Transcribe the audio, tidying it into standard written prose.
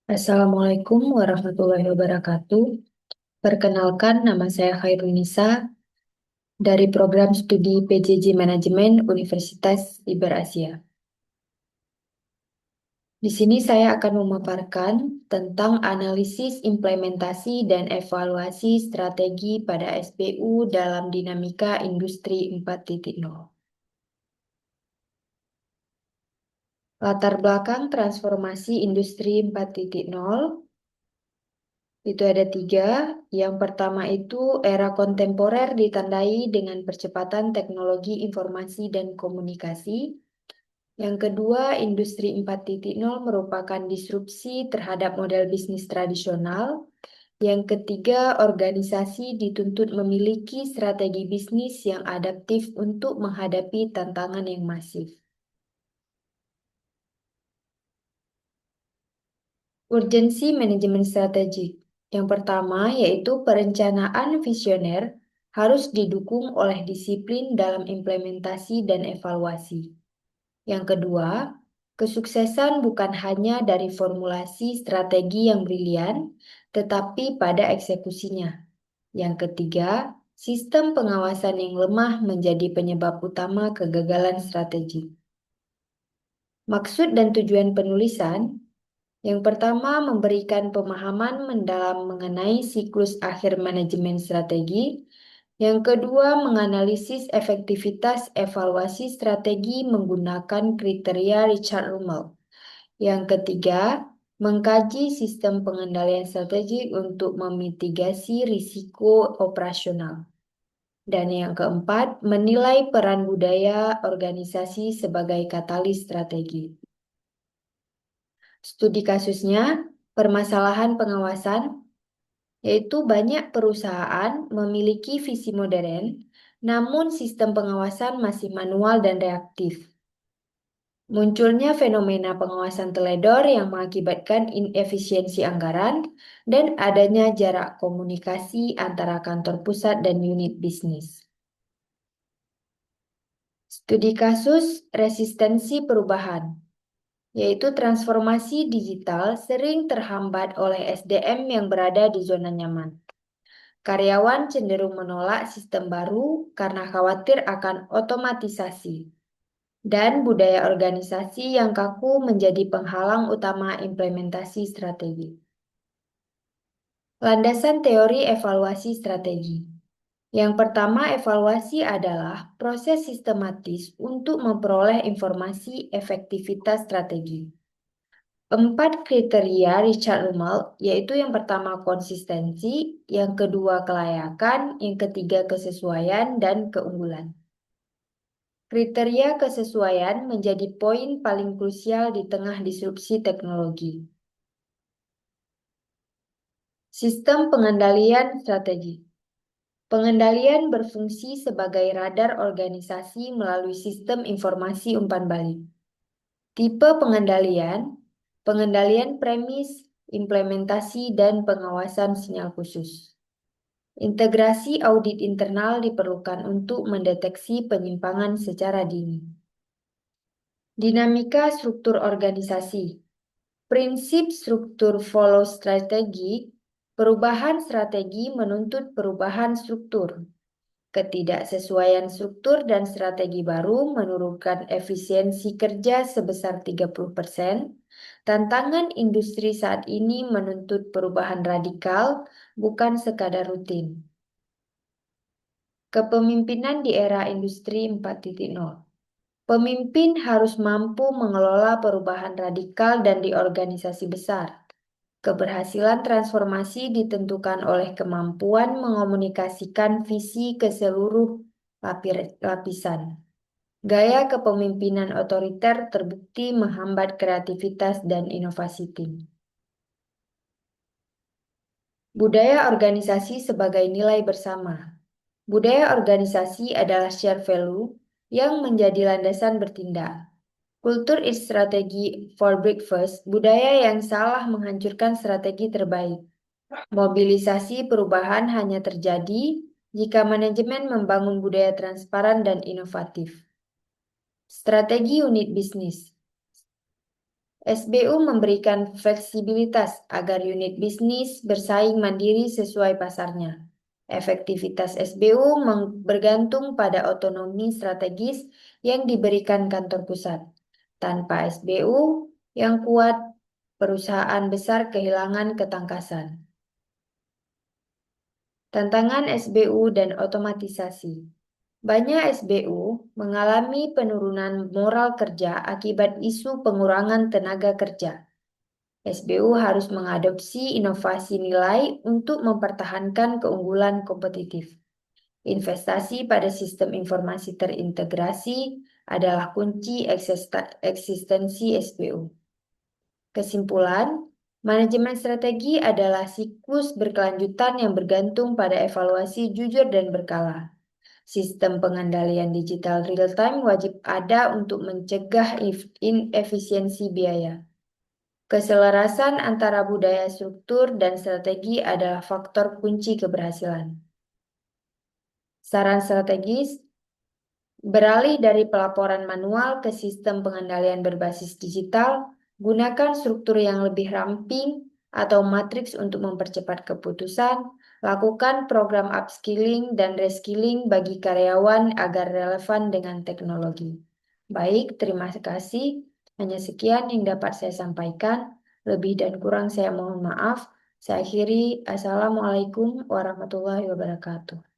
Assalamualaikum warahmatullahi wabarakatuh. Perkenalkan, nama saya Khairunisa dari Program Studi PJJ Manajemen Universitas Liberasia. Di sini saya akan memaparkan tentang analisis implementasi dan evaluasi strategi pada SBU dalam dinamika industri 4.0. Latar belakang transformasi industri 4.0 itu ada tiga. Yang pertama itu era kontemporer ditandai dengan percepatan teknologi informasi dan komunikasi. Yang kedua, industri 4.0 merupakan disrupsi terhadap model bisnis tradisional. Yang ketiga, organisasi dituntut memiliki strategi bisnis yang adaptif untuk menghadapi tantangan yang masif. Urgensi manajemen strategik. Yang pertama yaitu perencanaan visioner harus didukung oleh disiplin dalam implementasi dan evaluasi. Yang kedua, kesuksesan bukan hanya dari formulasi strategi yang brilian, tetapi pada eksekusinya. Yang ketiga, sistem pengawasan yang lemah menjadi penyebab utama kegagalan strategi. Maksud dan tujuan penulisan. Yang pertama, memberikan pemahaman mendalam mengenai siklus akhir manajemen strategi. Yang kedua, menganalisis efektivitas evaluasi strategi menggunakan kriteria Richard Rummel. Yang ketiga, mengkaji sistem pengendalian strategi untuk memitigasi risiko operasional. Dan yang keempat, menilai peran budaya organisasi sebagai katalis strategi. Studi kasusnya, permasalahan pengawasan, yaitu banyak perusahaan memiliki visi modern, namun sistem pengawasan masih manual dan reaktif. Munculnya fenomena pengawasan teledor yang mengakibatkan inefisiensi anggaran dan adanya jarak komunikasi antara kantor pusat dan unit bisnis. Studi kasus resistensi perubahan, yaitu transformasi digital sering terhambat oleh SDM yang berada di zona nyaman. Karyawan cenderung menolak sistem baru karena khawatir akan otomatisasi. Dan budaya organisasi yang kaku menjadi penghalang utama implementasi strategi. Landasan teori evaluasi strategi. Yang pertama, evaluasi adalah proses sistematis untuk memperoleh informasi efektivitas strategi. 4 kriteria Richard Rummel, yaitu yang pertama konsistensi, yang kedua kelayakan, yang ketiga kesesuaian, dan keunggulan. Kriteria kesesuaian menjadi poin paling krusial di tengah disrupsi teknologi. Sistem pengendalian strategi. Pengendalian berfungsi sebagai radar organisasi melalui sistem informasi umpan balik. Tipe pengendalian, pengendalian premis, implementasi, dan pengawasan sinyal khusus. Integrasi audit internal diperlukan untuk mendeteksi penyimpangan secara dini. Dinamika struktur organisasi. Prinsip struktur follow strategi, perubahan strategi menuntut perubahan struktur. Ketidaksesuaian struktur dan strategi baru menurunkan efisiensi kerja sebesar 30%. Tantangan industri saat ini menuntut perubahan radikal, bukan sekadar rutin. Kepemimpinan di era industri 4.0. Pemimpin harus mampu mengelola perubahan radikal dan di organisasi besar. Keberhasilan transformasi ditentukan oleh kemampuan mengomunikasikan visi ke seluruh lapisan. Gaya kepemimpinan otoriter terbukti menghambat kreativitas dan inovasi tim. Budaya organisasi sebagai nilai bersama. Budaya organisasi adalah share value yang menjadi landasan bertindak. Kultur is strategi for breakfast, budaya yang salah menghancurkan strategi terbaik. Mobilisasi perubahan hanya terjadi jika manajemen membangun budaya transparan dan inovatif. Strategi unit bisnis. SBU memberikan fleksibilitas agar unit bisnis bersaing mandiri sesuai pasarnya. Efektivitas SBU bergantung pada otonomi strategis yang diberikan kantor pusat. Tanpa SBU yang kuat, perusahaan besar kehilangan ketangkasan. Tantangan SBU dan otomatisasi. Banyak SBU mengalami penurunan moral kerja akibat isu pengurangan tenaga kerja. SBU harus mengadopsi inovasi nilai untuk mempertahankan keunggulan kompetitif. Investasi pada sistem informasi terintegrasi adalah kunci eksistensi SBU. Kesimpulan, manajemen strategi adalah siklus berkelanjutan yang bergantung pada evaluasi jujur dan berkala. Sistem pengendalian digital real-time wajib ada untuk mencegah inefisiensi biaya. Keselarasan antara budaya struktur dan strategi adalah faktor kunci keberhasilan. Saran strategis, beralih dari pelaporan manual ke sistem pengendalian berbasis digital, gunakan struktur yang lebih ramping atau matriks untuk mempercepat keputusan, lakukan program upskilling dan reskilling bagi karyawan agar relevan dengan teknologi. Baik, terima kasih. Hanya sekian yang dapat saya sampaikan. Lebih dan kurang saya mohon maaf. Saya akhiri. Assalamualaikum warahmatullahi wabarakatuh.